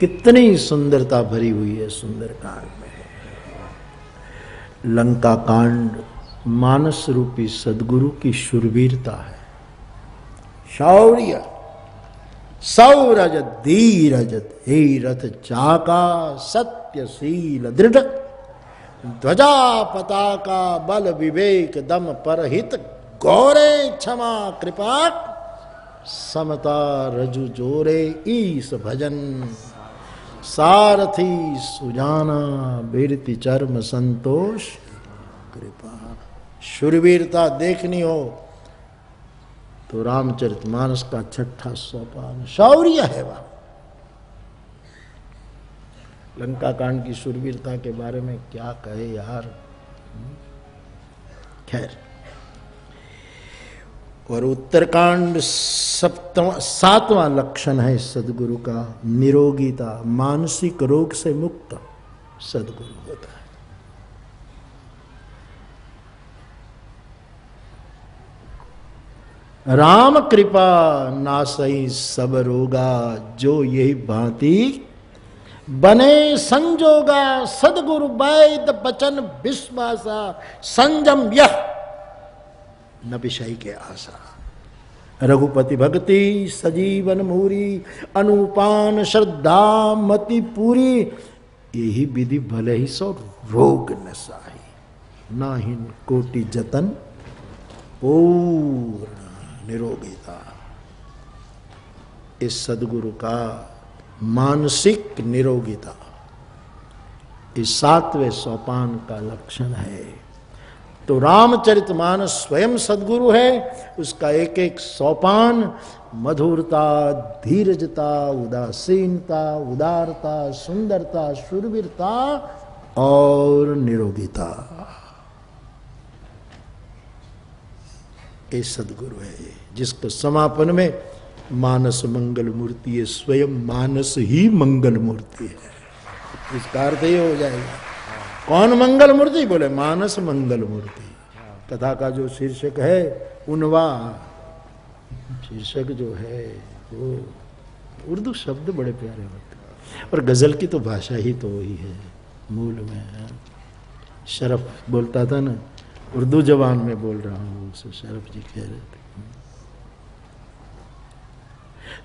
कितनी सुंदरता भरी हुई है सुंदरकांड में। लंका कांड मानस रूपी सदगुरु की शूरवीरता है, शौर्य, सौरज धीरज धीरथ चाका सत्यशील दृढ़ ध्वजा पताका बल विवेक दम परहित गौरे क्षमा कृपा समता रजु जोरे ईस भजन सारथी सुजाना बिरति चर्म संतोष कृपा। शूरवीरता देखनी हो तो रामचरितमानस का छठा सोपान शौर्य है। वह लंका कांड की शूरवीरता के बारे में क्या कहे यार। खैर, और उत्तरकांड सातवां लक्षण है सदगुरु का निरोगीता, मानसिक रोग से मुक्त सदगुरु होता है। राम कृपा नासई सब रोगा, जो यही भांति बने संजोगा। सदगुरु वैद बचन विश्वासा, संजम यह न विषय के आशा। रघुपति भक्ति सजीवन मूरी, अनुपान श्रद्धा मति पूरी। यही विधि भले ही सो रोग न साही, नाहिन कोटि जतन पूर्ण निरोगिता। इस सदगुरु का मानसिक निरोगिता इस सातवें सोपान का लक्षण है। तो रामचरितमानस स्वयं सदगुरु है, उसका एक एक सोपान मधुरता, धीरजता, उदासीनता, उदारता, सुंदरता, शूरवीरता और निरोगिता, ये सदगुरु है जिसको समापन में मानस मंगल मूर्ति है। स्वयं मानस ही मंगल मूर्ति है। इसका अर्थ ये हो जाएगा, कौन मंगल मूर्ति? बोले मानस मंगल मूर्ति। कथा का जो शीर्षक है उनवा, शीर्षक जो है वो उर्दू शब्द बड़े प्यारे होते हैं। और गजल की तो भाषा ही तो वही है मूल में है। शरफ बोलता था ना, उर्दू जबान में बोल रहा हूँ, शरफ जी कह रहे थे।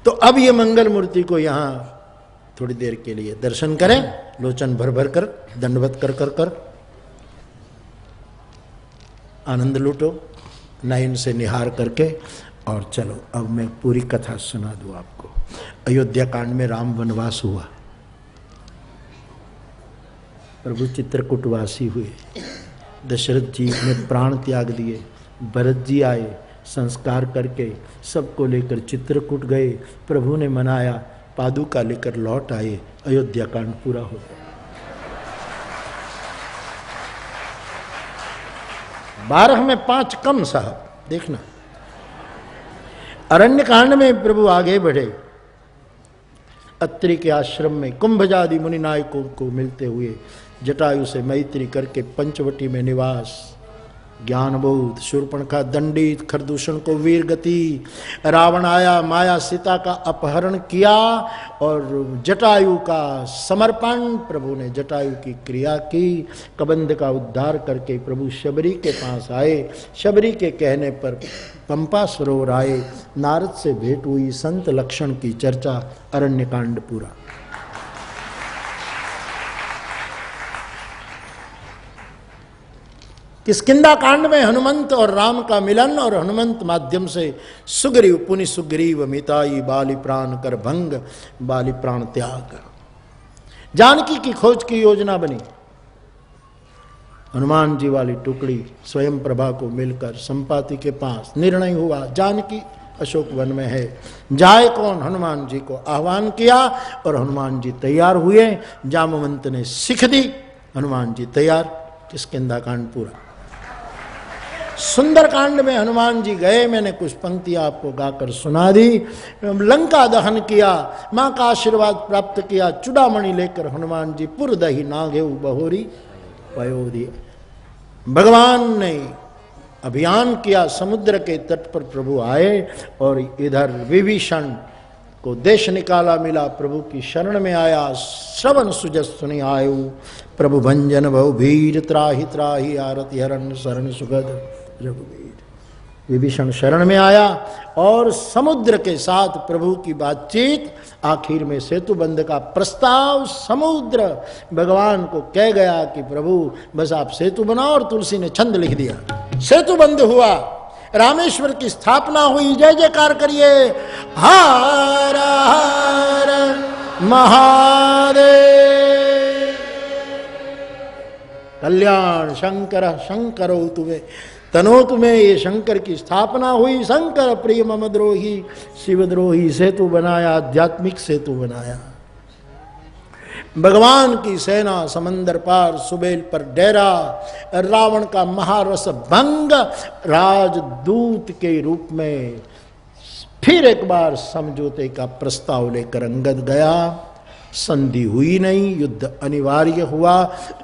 तो अब ये मंगल मूर्ति को यहाँ थोड़ी देर के लिए दर्शन करें, लोचन भर भर कर, दंडवत कर कर कर आनंद लूटो, नयन से निहार करके। और चलो अब मैं पूरी कथा सुना दूं आपको। अयोध्या कांड में राम वनवास हुआ, प्रभु चित्रकूटवासी हुए, दशरथ जी ने प्राण त्याग दिए, भरत जी आए, संस्कार करके सबको लेकर चित्रकूट गए, प्रभु ने मनाया, पादुका लेकर लौट आए, अयोध्या कांड पूरा हो गया। 12 में 5 कम साहब, देखना। अरण्य कांड में प्रभु आगे बढ़े, अत्रि के आश्रम में कुंभजादि मुनि नायकों को मिलते हुए जटायु से मैत्री करके पंचवटी में निवास, ज्ञानबोध, शूर्पणखा दंडित, खरदूषण को वीर गति, रावण आया, माया सीता का अपहरण किया और जटायु का समर्पण, प्रभु ने जटायु की क्रिया की, कबंध का उद्धार करके प्रभु शबरी के पास आए। शबरी के कहने पर पंपा सरोवर आए, नारद से भेंट हुई, संत लक्षण की चर्चा, अरण्यकांड पूरा। किष्किंधा कांड में हनुमंत और राम का मिलन और हनुमंत माध्यम से सुग्रीव, पुनि सुग्रीव मिताई बाली प्राण कर भंग, बाली प्राण त्याग। जानकी की खोज की योजना बनी। हनुमान जी वाली टुकड़ी स्वयं प्रभा को मिलकर संपाति के पास निर्णय हुआ, जानकी अशोक वन में है, जाए कौन? हनुमान जी को आह्वान किया और हनुमान जी तैयार हुए। जामवंत ने सिख दी, हनुमान जी तैयार। किष्किंधा कांड पूरा। सुंदर कांड में हनुमान जी गए, मैंने कुछ पंक्तियां आपको गाकर सुना दी। लंका दहन किया, मां का आशीर्वाद प्राप्त किया, चूड़ामणि लेकर हनुमान जी पुरदही नागेउ बहोरी पयोदी। भगवान ने अभियान किया, समुद्र के तट पर प्रभु आए और इधर विभीषण को देश निकाला मिला, प्रभु की शरण में आया। श्रवण सुजस सुनि आयु, प्रभु भंजन बहु भीर, त्राहि त्राहि आरति हरण शरण सुगद रघुवीर। विभीषण शरण में आया और समुद्र के साथ प्रभु की बातचीत, आखिर में सेतु बंध का प्रस्ताव। समुद्र भगवान को कह गया कि प्रभु बस आप सेतु बनाओ, और तुलसी ने छंद लिख दिया, सेतु बंध हुआ, रामेश्वर की स्थापना हुई। जय जयकार करिए, हर हर महादेव। कल्याण शंकर शंकरो तुम्हें तनो तुम्हें, ये शंकर की स्थापना हुई। शंकर प्रिय ममद्रोही शिवद्रोही, सेतु बनाया, आध्यात्मिक सेतु बनाया। भगवान की सेना समंदर पार, सुबेल पर डेरा, रावण का महारस भंग, राजदूत के रूप में फिर एक बार समझौते का प्रस्ताव लेकर अंगद गया। संधि हुई नहीं, युद्ध अनिवार्य हुआ।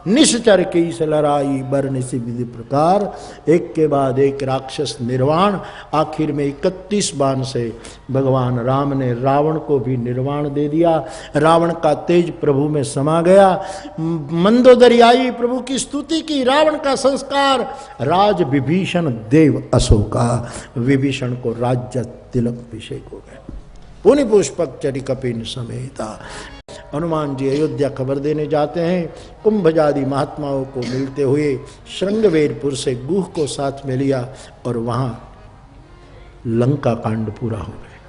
निश्चर की से लड़ाई बरनिसी विधि प्रकार, एक के बाद एक राक्षस निर्वाण। आखिर में 31 बाण से भगवान राम ने रावण को भी निर्वाण दे दिया। रावण का तेज प्रभु में समा गया। मंदोदरी आई, प्रभु की स्तुति की। रावण का संस्कार, राज विभीषण देव अशोका, विभीषण को राज्य तिलक अभिषेक हो गया। पुनि पुष्पक चरि कपिन समेता। हनुमान जी अयोध्या खबर देने जाते हैं। कुंभजादि महात्माओं को मिलते हुए श्रृंगवेरपुर से गुह को साथ में लिया और वहां लंका कांड पूरा हो गया।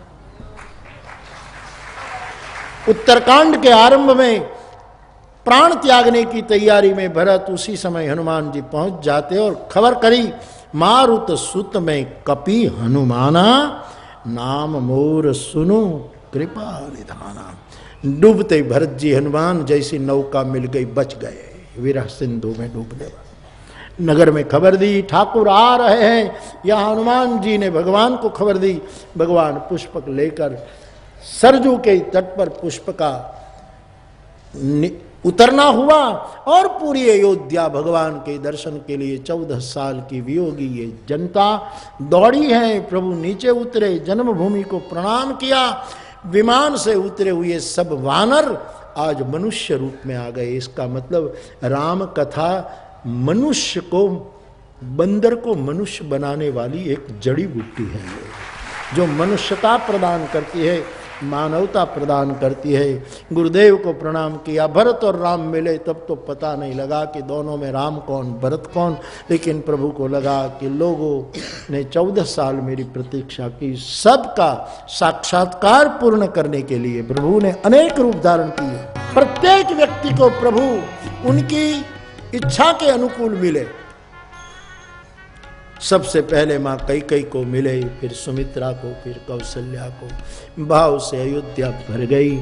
उत्तरकांड के आरंभ में प्राण त्यागने की तैयारी में भरत, उसी समय हनुमान जी पहुंच जाते और खबर करी, मारुत सुत में कपि हनुमाना, नाम मोर सुनो कृपा निधाना। डूबते भरत जी हनुमान जैसी नौका मिल गई, बच गए, विरह सिंधु में डूबने वाले। नगर में खबर दी, ठाकुर आ रहे हैं। यहां हनुमान जी ने भगवान को खबर दी। भगवान पुष्पक लेकर सरजू के तट पर पुष्प का उतरना हुआ और पूरी अयोध्या भगवान के दर्शन के लिए 14 साल की वियोगी ये जनता दौड़ी है। प्रभु नीचे उतरे, जन्मभूमि को प्रणाम किया। विमान से उतरे हुए सब वानर आज मनुष्य रूप में आ गए। इसका मतलब राम कथा मनुष्य को, बंदर को मनुष्य बनाने वाली एक जड़ी बूटी है, जो मनुष्यता प्रदान करती है, मानवता प्रदान करती है। गुरुदेव को प्रणाम किया। भरत और राम मिले तब तो पता नहीं लगा कि दोनों में राम कौन भरत कौन, लेकिन प्रभु को लगा कि लोगों ने 14 साल मेरी प्रतीक्षा की। सबका साक्षात्कार पूर्ण करने के लिए प्रभु ने अनेक रूप धारण किए। प्रत्येक व्यक्ति को प्रभु उनकी इच्छा के अनुकूल मिले। सबसे पहले मां कैकेयी को मिले, फिर सुमित्रा को, फिर कौशल्या को। भाव से अयोध्या भर गई।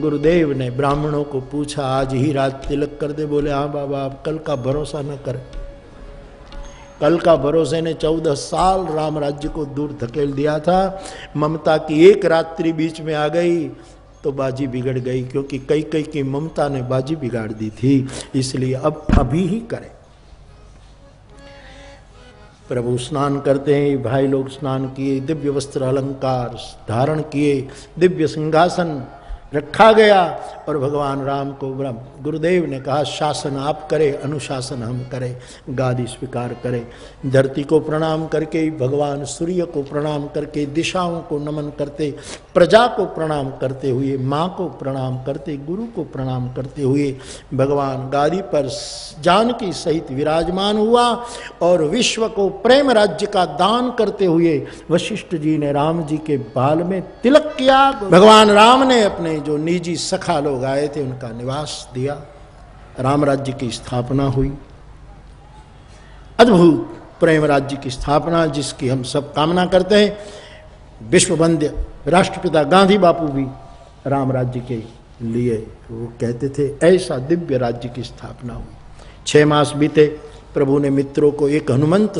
गुरुदेव ने ब्राह्मणों को पूछा, आज ही रात तिलक कर दे? बोले हाँ बाबा, आप कल का भरोसा न करें। कल का भरोसे ने 14 साल राम राज्य को दूर धकेल दिया था। ममता की एक रात्रि बीच में आ गई, तो बाजी बिगड़ गई, क्योंकि कई कई की ममता ने बाजी बिगाड़ दी थी, इसलिए अब अभी ही करें। प्रभु स्नान करते हैं, भाई लोग स्नान किए, दिव्य वस्त्र अलंकार धारण किए, दिव्य सिंहासन रखा गया और भगवान राम को गुरुदेव ने कहा शासन आप करें, अनुशासन हम करें, गादी स्वीकार करें। धरती को प्रणाम करके, भगवान सूर्य को प्रणाम करके, दिशाओं को नमन करते, प्रजा को प्रणाम करते हुए, माँ को प्रणाम करते, गुरु को प्रणाम करते हुए भगवान गादी पर जानकी सहित विराजमान हुआ और विश्व को प्रेम राज्य का दान करते हुए वशिष्ठ जी ने राम जी के बाल में तिलक किया। भगवान राम ने अपने जो निजी सखा लोग आए थे उनका निवास दिया, राम राज्य की स्थापना हुई। अद्भुत प्रेम राज्य की स्थापना जिसकी हम सब कामना करते हैं। विश्ववंद्य राष्ट्रपिता गांधी बापू भी राम राज्य के लिए वो कहते थे, ऐसा दिव्य राज्य की स्थापना हुई। 6 मास बीते, प्रभु ने मित्रों को एक हनुमंत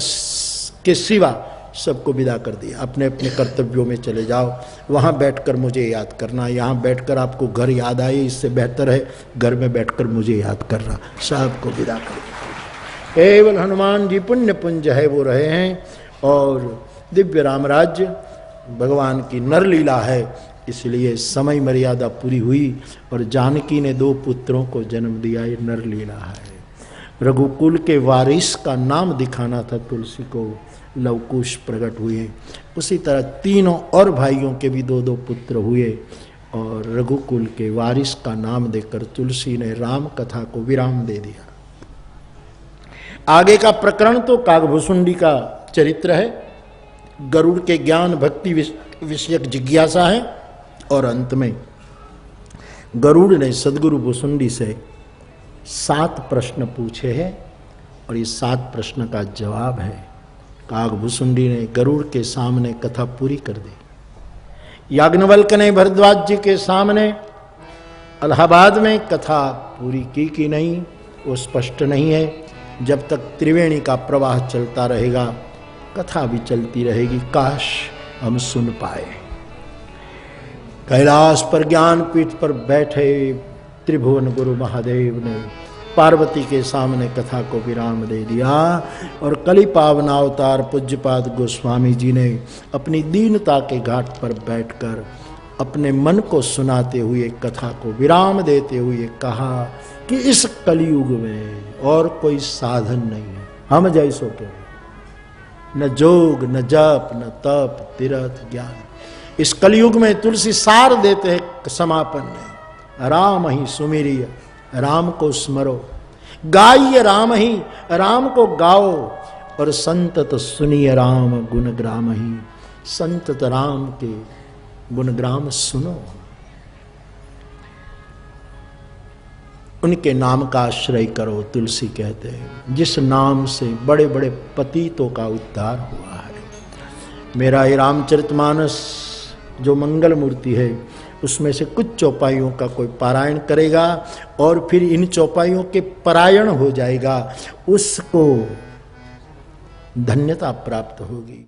के सिवा सबको विदा कर दिया, अपने अपने कर्तव्यों में चले जाओ, वहाँ बैठकर मुझे याद करना, यहाँ बैठकर आपको घर याद आए इससे बेहतर है घर में बैठकर मुझे याद करना। सबको विदा कर दिया। केवल हनुमान जी पुण्य पुंज है वो रहे हैं और दिव्य राम राज्य भगवान की नरलीला है, इसलिए समय मर्यादा पूरी हुई और जानकी ने 2 पुत्रों को जन्म दिया। ये नरलीला है। रघुकुल के वारिस का नाम दिखाना था तुलसी को, लवकुश प्रकट हुए। उसी तरह 3 और भाइयों के भी 2-2 पुत्र हुए और रघुकुल के वारिस का नाम देकर तुलसी ने राम कथा को विराम दे दिया। आगे का प्रकरण तो कागभुसुंडी का चरित्र है, गरुड़ के ज्ञान भक्ति विषयक जिज्ञासा है और अंत में गरुड़ ने सदगुरु भुसुंडी से 7 प्रश्न पूछे हैं और ये 7 प्रश्न का जवाब है। कागभुसुंडी ने गरुड़ के सामने कथा पूरी कर दी। याज्ञवल्क्य ने भरद्वाज जी के सामने इलाहाबाद में कथा पूरी की कि नहीं वो स्पष्ट नहीं है। जब तक त्रिवेणी का प्रवाह चलता रहेगा कथा भी चलती रहेगी, काश हम सुन पाए। कैलाश पर ज्ञानपीठ पर बैठे त्रिभुवन गुरु महादेव ने पार्वती के सामने कथा को विराम दे दिया और कली पावनावतार पूज्यपाद गोस्वामी जी ने अपनी दीनता के घाट पर बैठकर अपने मन को सुनाते हुए कथा को विराम देते हुए कहा कि इस कलयुग में और कोई साधन नहीं है हम जैसों के, न जोग न जप न तप तीर्थ ज्ञान। इस कलयुग में तुलसी सार देते हैं समापन में, राम ही सुमिरिय राम को स्मरो, गाइए राम ही राम को गाओ और संतत सुनिए राम गुणग्राम ही, संतत राम के गुणग्राम सुनो। उनके नाम का आश्रय करो, तुलसी कहते हैं, जिस नाम से बड़े बड़े पतितों का उद्धार हुआ है। मेरा ये रामचरितमानस जो मंगल मूर्ति है उसमें से कुछ चौपाइयों का कोई पारायण करेगा और फिर इन चौपाइयों के परायण हो जाएगा, उसको धन्यता प्राप्त होगी।